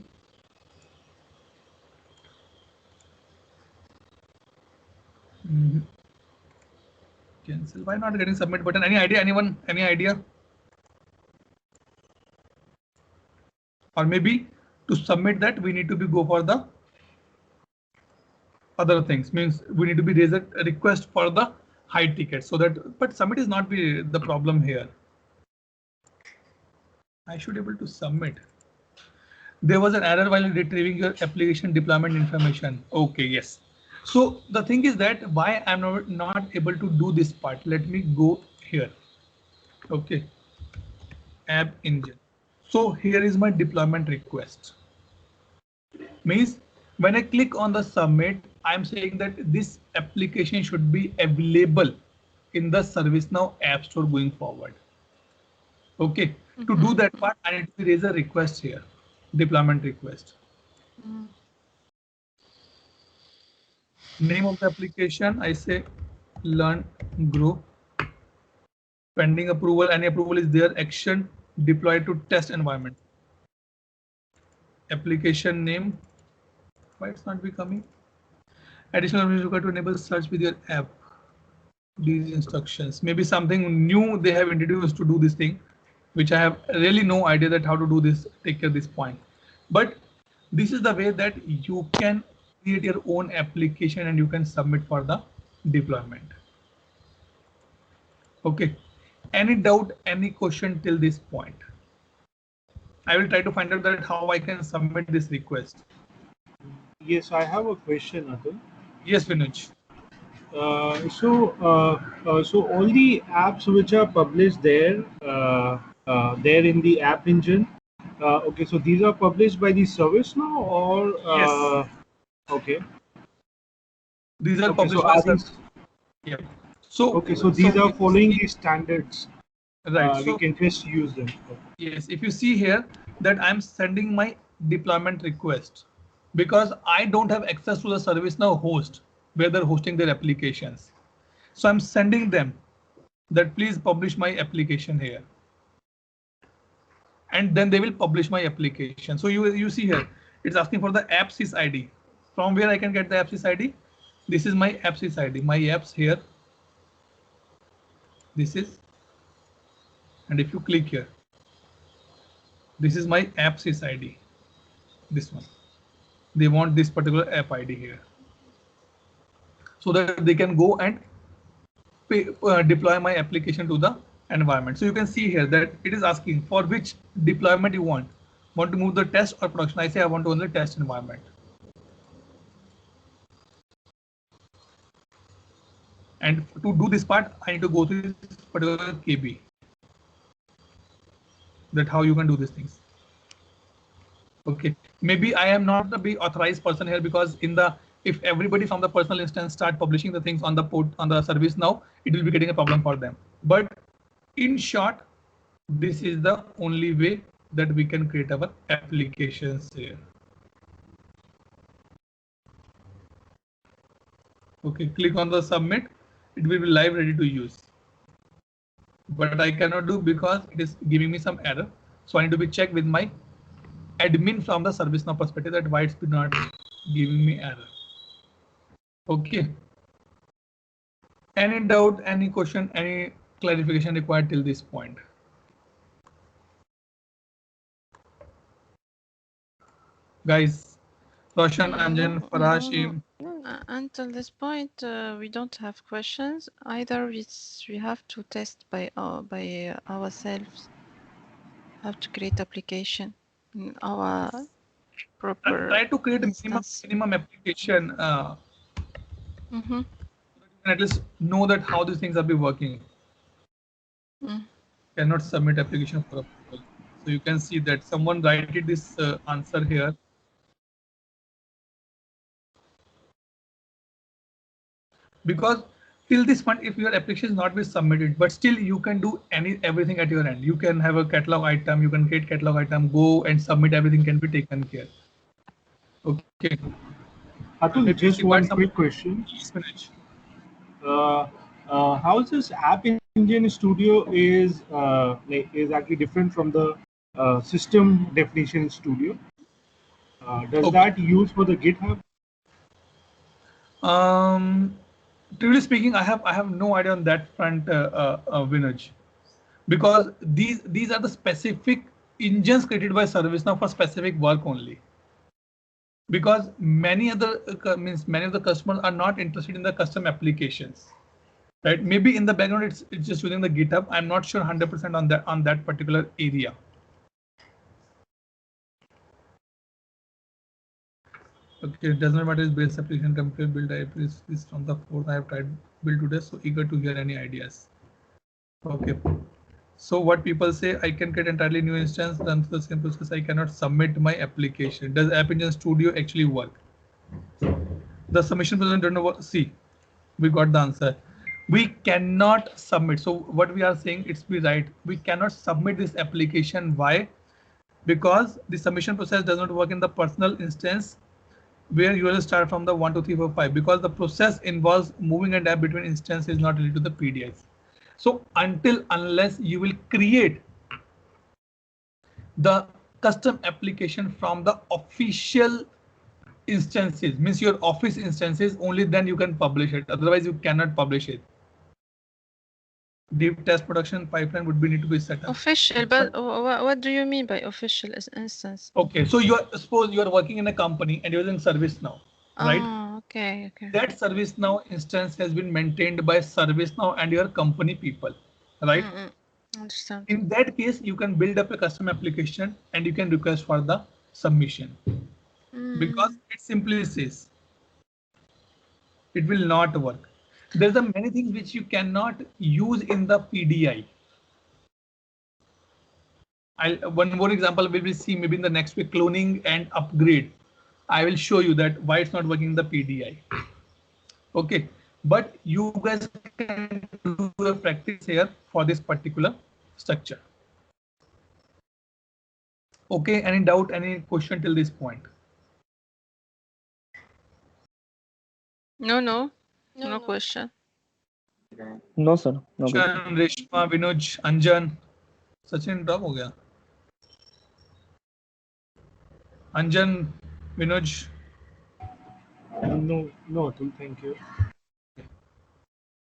A: Cancel. Why not getting submit button? Any idea? Anyone? Any idea? Or maybe to submit that we need to go for the other things. Means we need to be raise a request for the high ticket so that, but submit is not be the problem here. I should be able to submit. There was an error while retrieving your application deployment information. Okay, yes. So the thing is that why I'm not able to do this part. Let me go here. Okay. App engine. So here is my deployment request. Means when I click on the submit, I'm saying that this application should be available in the ServiceNow App Store going forward. Okay. To do that part, I need to raise a request here. Deployment request. Name of the application, I say learn grow. Pending approval, any approval is there. Action deploy to test environment. Application name, why it's not becoming? Additional information required to enable search with your app. These instructions, maybe something new they have introduced to do this thing, which I have really no idea that how to do this, take care of this point. But this is the way that you can create your own application and you can submit for the deployment. Okay. Any doubt, any question till this point? I will try to find out that how I can submit this request.
B: Yes, I have a question, Atul.
A: Yes, Vinuj.
B: So all the apps which are published there, there in the app engine. Okay, so these are published by the ServiceNow or
A: Yes.
B: Okay.
A: These are
B: Okay,
A: published
B: so
A: by
B: are these,
A: yeah. So
B: okay, so these are following the standards.
A: right.
B: We
A: So
B: can just use them.
A: yes, if you see here that I'm sending my deployment request because I don't have access to the ServiceNow host where they're hosting their applications. So I'm sending them that please publish my application here. And then they will publish my application. So you see here, it's asking for the AppSys ID. From where I can get the AppSys ID? This is my AppSys ID. My apps here. This is, and if you click here, this is my AppSys ID. This one. They want this particular app ID here, so that they can go and deploy my application to the environment. So you can see here that it is asking for which deployment you want. Want to move the test or production? I say I want to only test environment. And to do this part, I need to go to this particular KB. That how you can do these things. Okay, maybe I am not the big authorized person here because in the if everybody from the personal instance start publishing the things on the port on the ServiceNow, it will be getting a problem for them. But in short, this is the only way that we can create our applications here. Okay, click on the submit. It will be live, ready to use. But I cannot do because it is giving me some error. So I need to be checked with my admin from the ServiceNow perspective that why it's not giving me error. Okay. Any doubt, any question, any clarification required till this point? Guys, Roshan, Anjan, Farashim.
D: Until this point, we don't have questions. Either we have to test by ourselves how to create application in our proper.
A: Try to create a minimum application. You can at least know that how these things are be working. Cannot submit application for approval. So you can see that someone wrote this answer here. Because till this point, if your application is not be submitted, but still you can do everything at your end. You can have a catalog item, you can create catalog item, go and submit, everything can be taken care. Okay.
B: Atul, just one quick question. How is this App Engine Studio is actually different from the System Definition Studio? Does that use for the GitHub?
A: Truly speaking, I have no idea on that front, Vinuj, because these are the specific engines created by ServiceNow for specific work only. because many other many of the customers are not interested in the custom applications, right? Maybe in the background it's just using the GitHub. I'm not sure 100% on that particular area. Okay, it does not matter. Is base application complete build type is from the 4th. I have tried build today, so eager to hear any ideas. Okay. So what people say, I can create entirely new instance, done through the same process. I cannot submit my application. Does App Engine Studio actually work? The submission process don't work. See, we got the answer. We cannot submit. So what we are saying, it's be right. We cannot submit this application. Why? Because the submission process does not work in the personal instance where you will start from the 1, 2, 3, 4, 5, because the process involves moving a app between instances not related to the PDIs. So unless you will create the custom application from the official instances, means your office instances, only then you can publish it. Otherwise you cannot publish it. Deep test production pipeline would be need to be set up.
D: Official, but what do you mean by official instance?
A: Okay, so suppose you are working in a company and you're using ServiceNow, right?
D: Oh, okay.
A: That ServiceNow instance has been maintained by ServiceNow and your company people, right?
D: Understand.
A: In that case, you can build up a custom application and you can request for the submission, because it simply says it will not work. There's a many things which you cannot use in the PDI. One more example we will see maybe in the next week, cloning and upgrade. I will show you that why it's not working in the PDI. Okay, but you guys can do a practice here for this particular structure. Okay, any doubt, any question till this point?
D: No question.
E: No sir. No.
A: Reshma, Vinoj, Anjan, Sachin drop हो गया. Anjan, Vinoj.
B: No, Atul, thank you.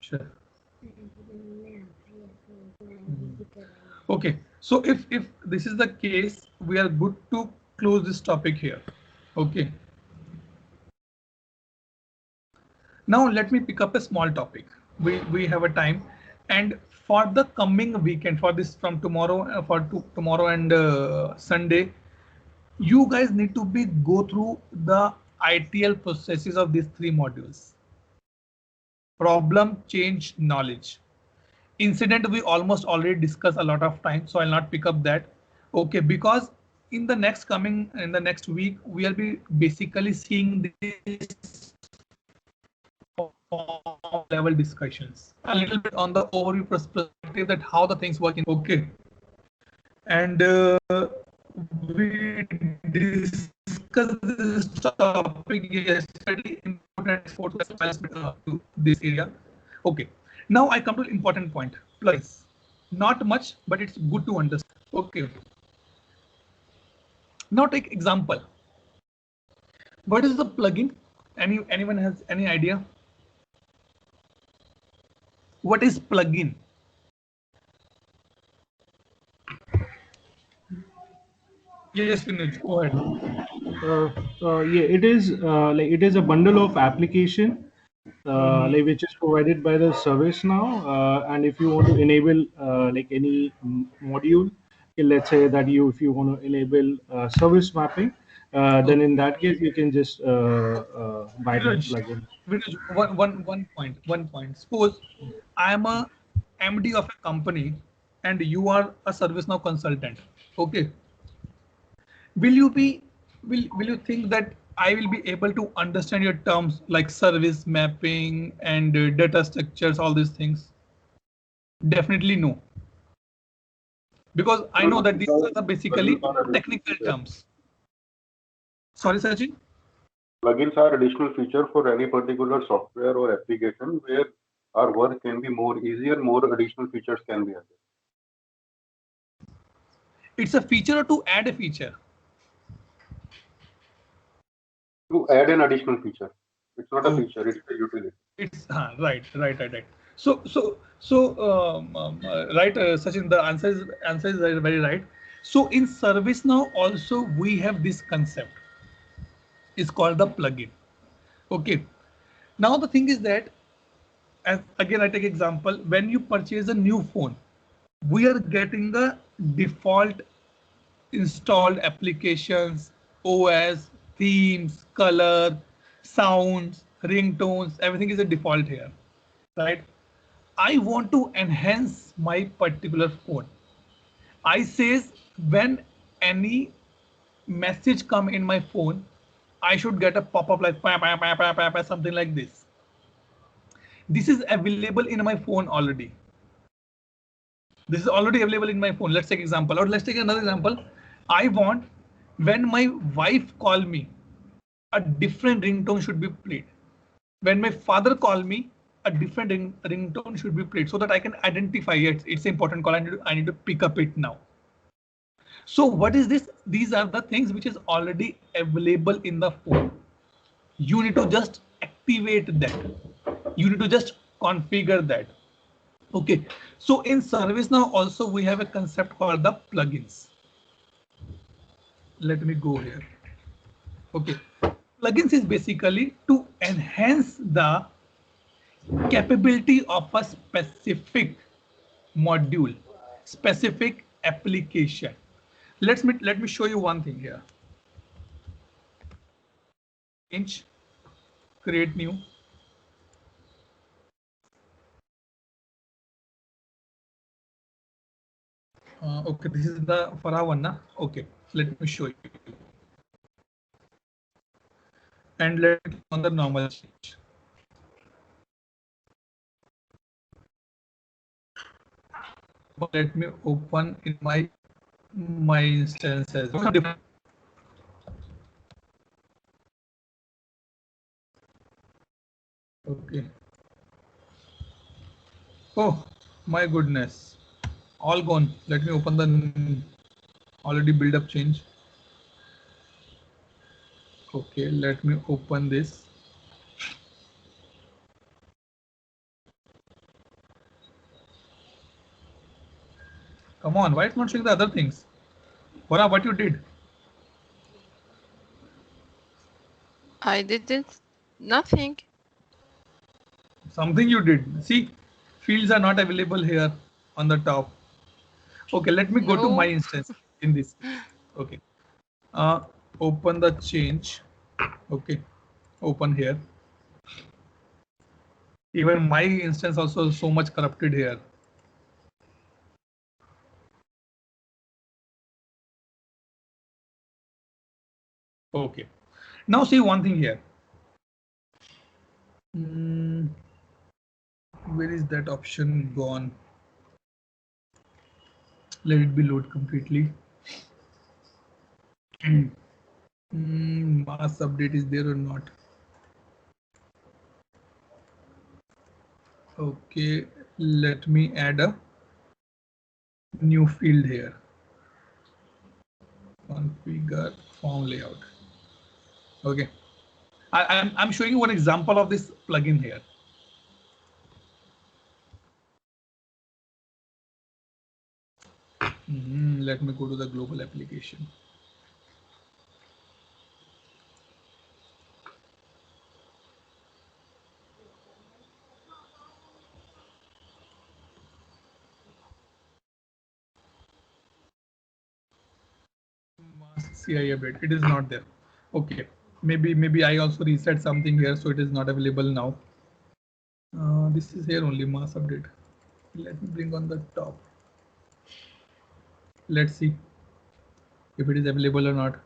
A: Sure. Okay, so if this is the case, we are good to close this topic here. Okay. Now let me pick up a small topic. We have a time, and for the coming weekend, for this from tomorrow, tomorrow and Sunday, you guys need to go through the ITL processes of these 3 modules. Problem, change, knowledge. Incident we almost already discussed a lot of time, so I'll not pick up that. Okay, because in the next week we will be basically seeing this level discussions, a little bit on the overview perspective that how the things work in. Okay, and we discussed this topic yesterday, important for to this area. Okay, now I come to the important point. Plugins, not much, but it's good to understand. Okay, now take example. What is the plugin? Anyone has any idea? What is plugin? Yes, Vinod, go ahead.
B: Yeah, it is a bundle of application which is provided by the ServiceNow, and if you want to enable any module, let's say that if you want to enable service mapping, then in that case you can just buy the plugin.
A: One point. Suppose I am a MD of a company and you are a ServiceNow consultant. Okay. Will you think that I will be able to understand your terms like service mapping and data structures, all these things? Definitely no. Because I know that these are basically technical terms. Sorry, Sachin?
C: Plugins are additional feature for any particular software or application where our work can be more easier, more additional features can be added.
A: It's a feature or to add a feature?
C: To add an additional feature. It's not a feature, it's a utility.
A: It's right. So right, Sachin, the answer is very right. So in ServiceNow also we have this concept. is called the plugin. Okay. Now the thing is that, as again I take example, when you purchase a new phone, we are getting the default installed applications, OS, themes, color, sounds, ringtones, everything is a default here, right? I want to enhance my particular phone. I says when any message come in my phone, I should get a pop-up like something like this. This is available in my phone already. This is already available in my phone. Let's take example, or let's take another example. I want when my wife call me, a different ringtone should be played. When my father call me, a different ringtone should be played so that I can identify it. It's an important call. I need to pick up it now. So what is this? These are the things which is already available in the phone. You need to just activate that. You need to just configure that. Okay. So in ServiceNow also we have a concept called the plugins. Let me go here. Okay. Plugins is basically to enhance the capability of a specific module, specific application. Let me show you one thing here. Change, create new. Okay, this is the Farah one, na? Okay, let me show you. And let me click on the normal change. Let me open in my instances. Okay. Oh my goodness, all gone. Let me open the already build up change. Okay, let me open this. Come on, why it's not showing the other things? Farah, what you did?
D: I didn't. Nothing.
A: Something you did. See, fields are not available here on the top. Okay, let me go to my
D: No.
A: instance in this. Okay. Open the change. Okay. Open here. Even my instance also so much corrupted here. Okay. Now see one thing here. Where is that option gone? Let it be load completely. Mass update is there or not? Okay, let me add a new field here. Configure form layout. Okay, I'm showing you one example of this plugin here. Let me go to the global application. CI update, it is not there. Okay, maybe I also reset something here, so it is not available now. This is here only, mass update. Let me bring on the top. Let's see if it is available or not.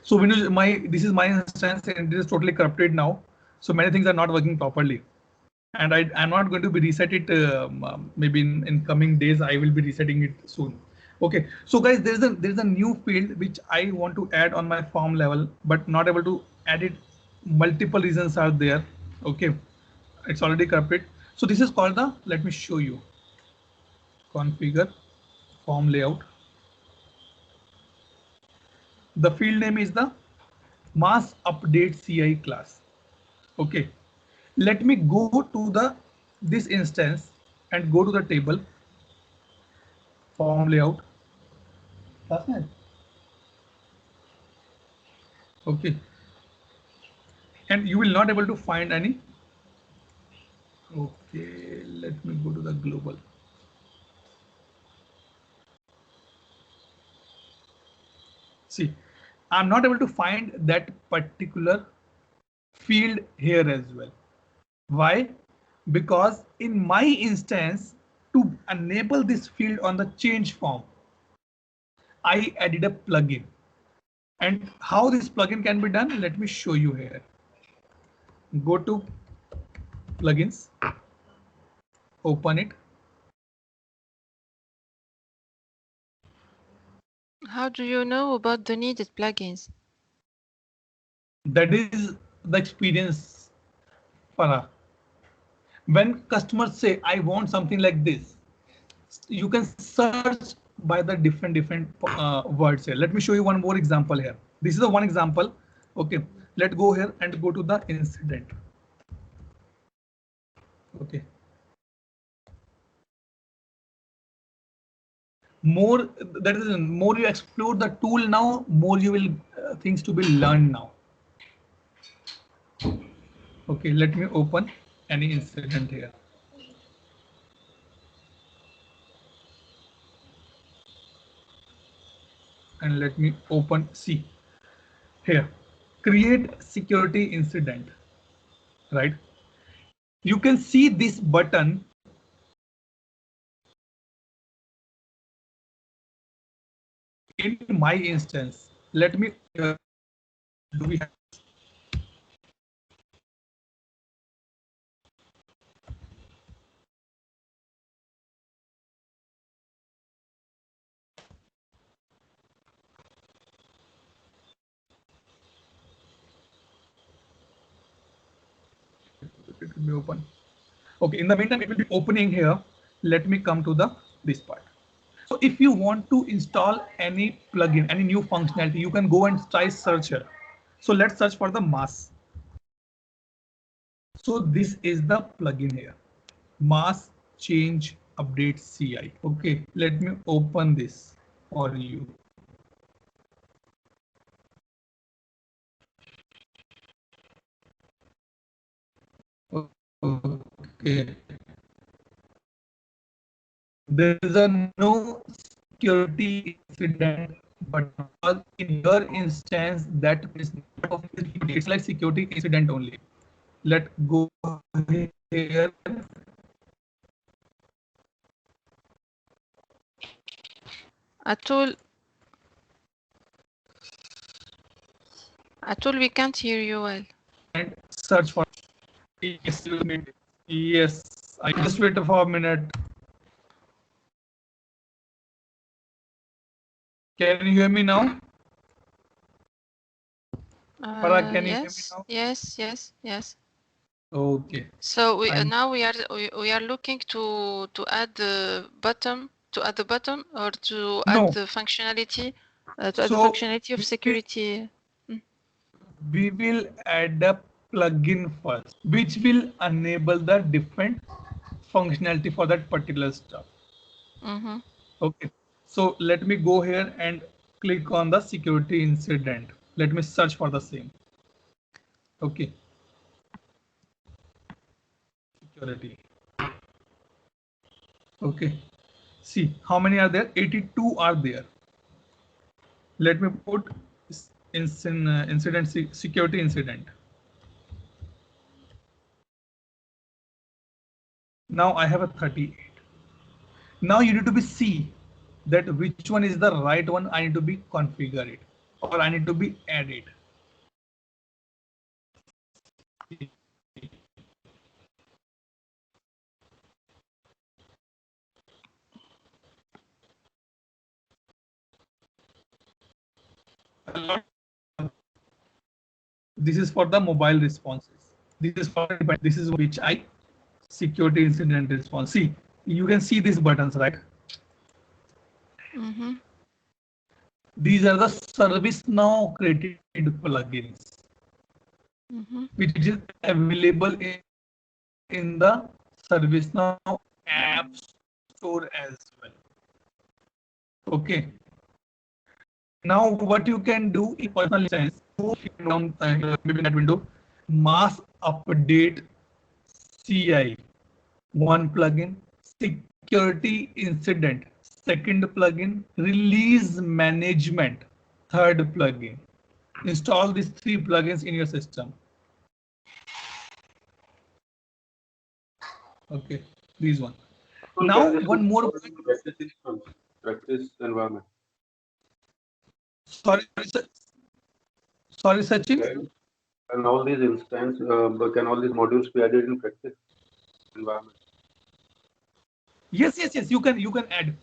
A: So Windows, this is my instance and it is totally corrupted now. So many things are not working properly. And I'm not going to be reset it. Maybe in coming days, I will be resetting it soon. Okay, so guys, there's a new field which I want to add on my form level, but not able to add it. Multiple reasons are there. Okay, it's already corrupted. So this is called the, let me show you, configure form layout. The field name is the mass update CI class. Okay, let me go to this instance and go to the table form layout. Okay, and you will not able to find any. Okay, let me go to the global. See, I'm not able to find that particular field here as well. Why? Because in my instance, to enable this field on the change form, I added a plugin. And how this plugin can be done, let me show you here. Go to plugins, open it.
D: How do you know about the needed plugins?
A: That is the experience, Farah. When customers say, I want something like this, you can search by the different words here. Let me show you one more example here. This is the one example. Okay, let's go here and go to the incident. Okay. More, that is, more you explore the tool now, more you will things to be learned now. Okay, let me open any incident here. And let me open C here. Create security incident, right? You can see this button in my instance. Let me do we have it will be open. Okay, in the meantime, it will be opening here. Let me come to the this part. So if you want to install any plugin, any new functionality, you can go and try search here. So let's search for the mass. So this is the plugin here, mass change update CI. Okay, let me open this for you. Okay. There is a no security incident, but in your instance, that is part of it's like security incident only. Let's go here.
D: Atul, we can't hear you well.
A: And search for yes, I just wait for a minute. Can you hear me now? Farah, can you hear me now?
D: Yes.
A: Okay.
D: So now we are looking to add the button or to add the functionality add the functionality of security.
A: We will add a plugin first, which will enable the different functionality for that particular stuff. Okay, so let me go here and click on the security incident. Let me search for the same. Okay, security. Okay, see how many are there? 82 are there. Let me put incident security incident. Now I have a 38. Now you need to be see that which one is the right one. I need to be configure it, or I need to be added. This is for the mobile responses. This is which I security incident response. See, you can see these buttons, right? These are the ServiceNow created plugins, which is available in the ServiceNow app store as well. Okay. Now what you can do in personal instance, down maybe in that window, mass update CI, one plugin, security incident, second plugin, release management, third plugin. Install these 3 plugins in your system. Okay, these one. Now one more.
C: Practice environment.
A: Sorry, Sachin.
C: And all these instances, can all these modules be added in practice environment?
A: Yes, you can add.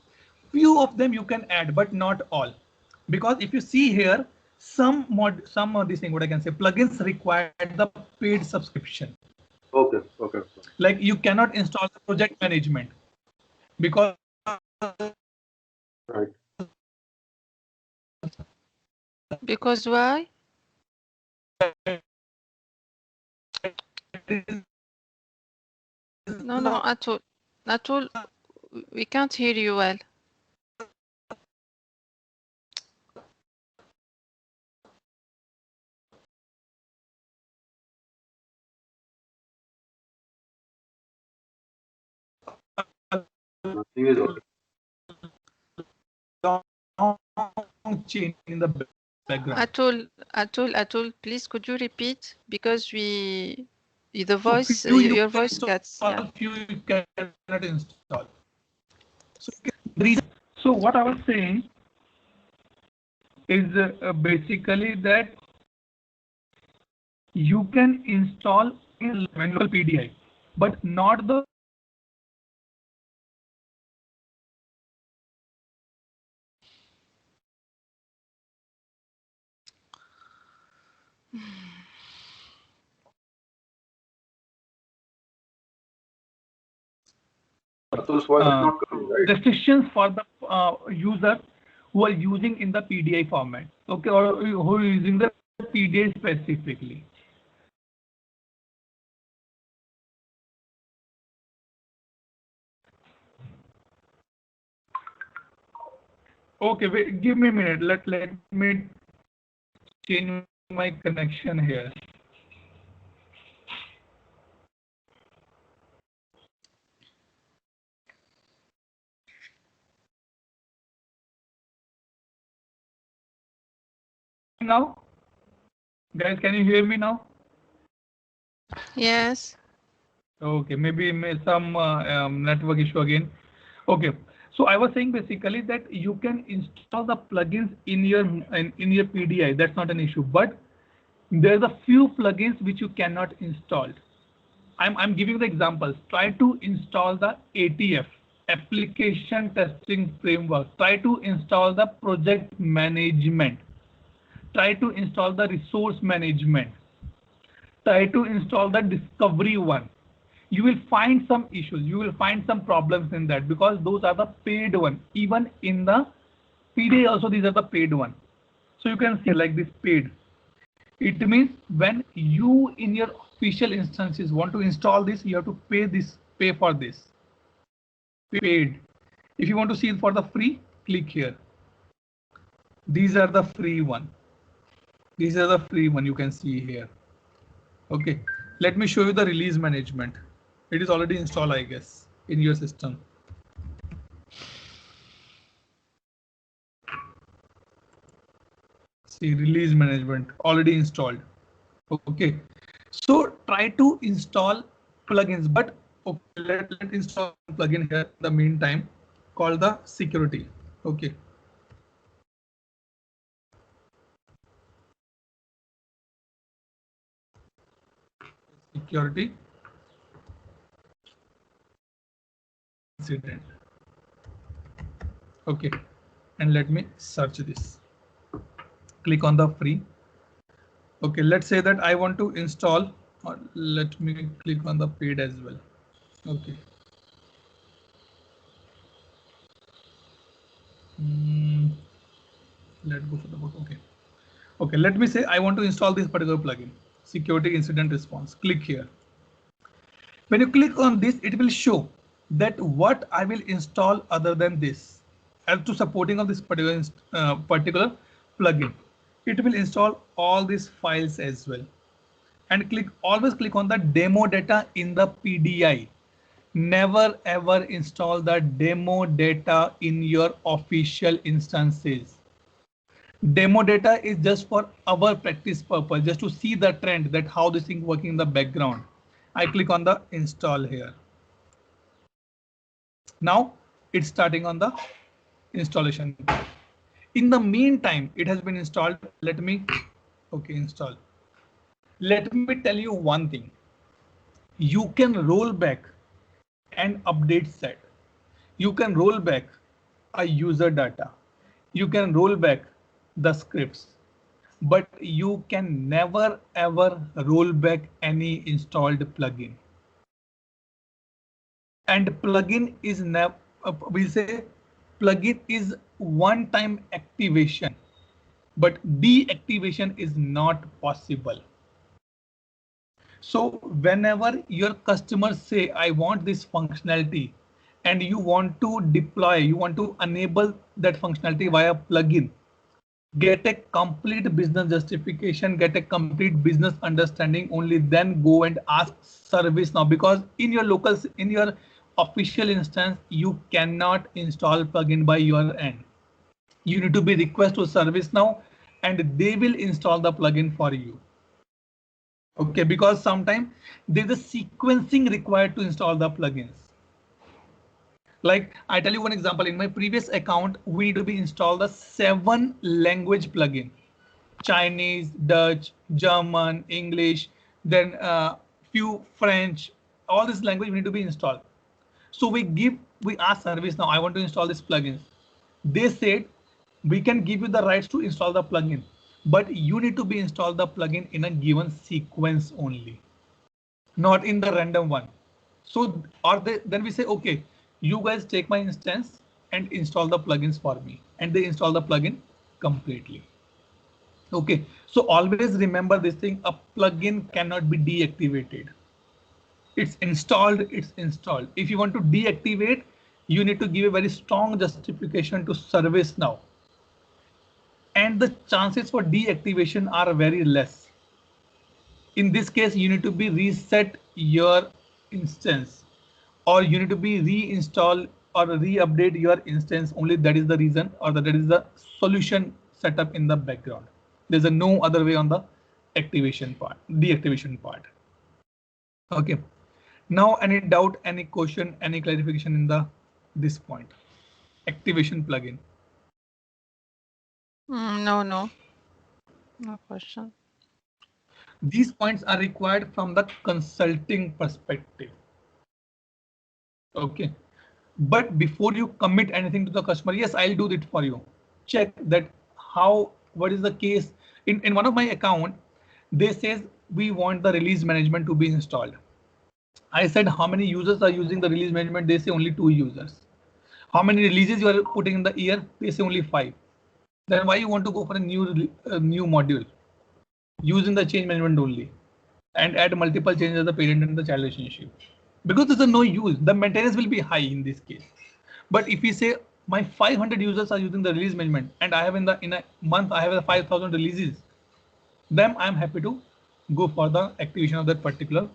A: Few of them you can add, but not all, because if you see here, some of these things, what I can say, plugins require the paid subscription.
C: Okay.
A: Like you cannot install the project management because
C: Right.
D: Because why? No, at all. We can't hear you well.
C: Nothing is okay.
A: chain in the background.
D: At all. Please, could you repeat? Because the voice, your voice cuts. Yeah.
A: You cannot install. So what I was saying is basically that you can install in manual PDI, but not the restrictions for the user who are using in the PDI format, okay, or who are using the PDI specifically. Okay, wait, give me a minute. Let me change my connection here. Now, guys, can you hear me now?
D: Yes.
A: Okay, maybe some network issue again. Okay, so I was saying basically that you can install the plugins in your PDI. That's not an issue, but there's a few plugins which you cannot install. I'm giving the examples. Try to install the ATF, application testing framework. Try to install the project management. Try to install the resource management. Try to install the discovery one. You will find some issues. You will find some problems in that because those are the paid one. Even in the PDA also, these are the paid one. So you can see like this paid. It means when you in your official instances want to install this, you have to pay for this. Paid. If you want to see it for the free, click here. These are the free one. These are the free one you can see here. Okay, let me show you the release management. It is already installed, I guess, in your system. See, release management already installed. Okay, so try to install plugins, but okay, let's install a plugin here in the meantime called the security. Okay. Security incident. Okay, and let me search this. Click on the free. Okay, let's say that I want to install, or let me click on the paid as well. Okay. Let's go for the book. Okay. Okay, let me say I want to install this particular plugin, security incident response. Click here. When you click on this, it will show that what I will install other than this as to supporting of this particular plugin. it will install all these files as well. And always click on the demo data in the PDI. Never ever install the demo data in your official instances. Demo data is just for our practice purpose, just to see the trend that how this thing working in the background. I click on the install here. Now it's starting on the installation. In the meantime, it has been installed. Let me install. Let me tell you one thing. You can roll back and update set. You can roll back a user data. You can roll back the scripts, but you can never ever roll back any installed plugin. And plugin is never, we say plugin is one-time activation, but deactivation is not possible. So whenever your customers say, I want this functionality, and you want to deploy, you want to enable that functionality via plugin, get a complete business justification, get a complete business understanding, only then go and ask ServiceNow, because in your official instance, you cannot install plugin by your end. You need to be request to ServiceNow and they will install the plugin for you. Okay, because sometimes there's a sequencing required to install the plugins. Like I tell you one example, in my previous account, we need to be installed the 7 language plugin: Chinese, Dutch, German, English, then few French, all this language we need to be installed. So we ask ServiceNow, I want to install this plugin. They said we can give you the rights to install the plugin, but you need to be installed the plugin in a given sequence only, not in the random one. So then we say, okay, you guys take my instance and install the plugins for me, and they install the plugin completely. Okay, so always remember this thing, a plugin cannot be deactivated. It's installed, it's installed. If you want to deactivate, you need to give a very strong justification to ServiceNow. And the chances for deactivation are very less. In this case, you need to be reset your instance, or you need to be reinstall or re-update your instance. Only that is the reason, or that is the solution set up in the background. There's no other way on the activation part, deactivation part. Okay. Now, any doubt, any question, any clarification in this point? Activation plugin.
D: No question.
A: These points are required from the consulting perspective. Okay, but before you commit anything to the customer, yes, I'll do it for you. Check that what is the case. In one of my account, they says we want the release management to be installed. I said, how many users are using the release management? They say only 2 users. How many releases you are putting in the year? They say only 5. Then why you want to go for a new module using the change management only and add multiple changes as the parent and the child relationship? Because there's no use. The maintenance will be high in this case. But if we say my 500 users are using the release management and I have in a month I have 5,000 releases, then I'm happy to go for the activation of that particular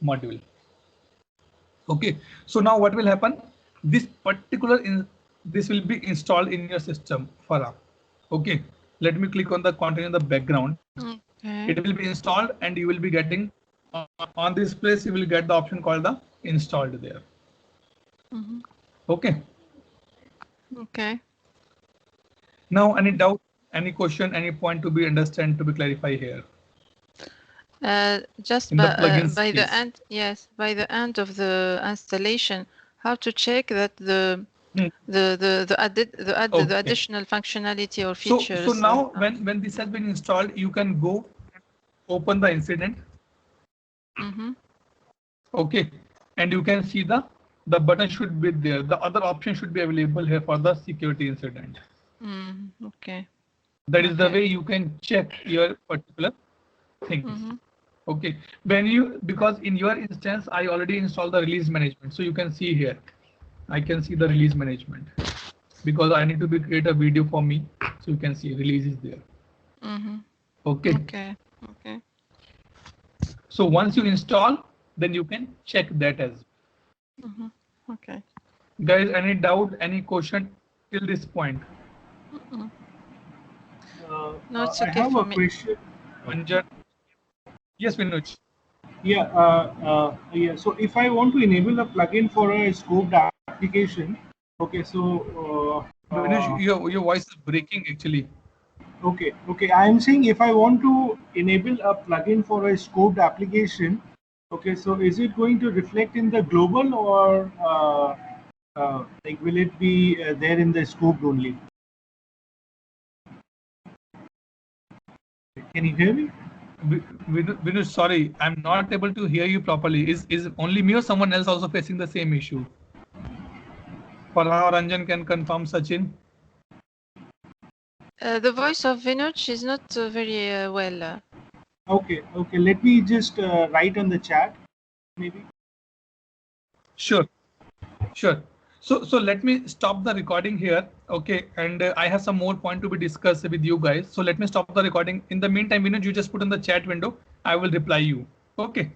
A: module. Okay, so now what will happen? This will be installed in your system, Farah. Okay, let me click on the content in the background.
D: Okay.
A: It will be installed, and you will be getting on this place. You will get the option called the installed there.
D: Mm-hmm.
A: Okay.
D: Okay.
A: Now, any doubt, any question, any point to be understand, to be clarified here?
D: Just by the end, yes, by the end of the installation, how to check that the additional functionality or features.
A: So now when this has been installed, you can go open the incident.
D: Mm-hmm.
A: Okay, and you can see the button should be there. The other option should be available here for the security incident.
D: Okay.
A: That is the way you can check your particular things.
D: Mm-hmm.
A: Okay, because in your instance, I already installed the release management. So you can see here, I can see the release management because I need to create a video for me. So you can see release is there.
D: Mm-hmm.
A: Okay.
D: Okay. Okay.
A: So once you install, then you can check that as well.
D: Mm-hmm. Okay.
A: Guys, any doubt, any question till this point?
D: Mm-mm. No, it's
B: I
D: okay
B: have
D: for
B: a
D: me.
B: question.
A: Anjan? Yes, Vinuj.
B: Yeah. So if I want to enable a plugin for a scoped application, okay.
A: Vinuj, your voice is breaking actually.
B: Okay. I am saying if I want to enable a plugin for a scoped application, okay. So is it going to reflect in the global or like will it be there in the scoped only? Can you hear me?
A: Vinuj, sorry, I'm not able to hear you properly. Is only me or someone else also facing the same issue? Farha or Anjan can confirm, Sachin.
D: The voice of Vinuj is not very well.
B: Okay. Let me just write on the chat, maybe.
A: Sure, sure. So let me stop the recording here. Okay, and I have some more point to be discussed with you guys. So let me stop the recording. In the meantime, Vinuj, you just put in the chat window. I will reply you. Okay.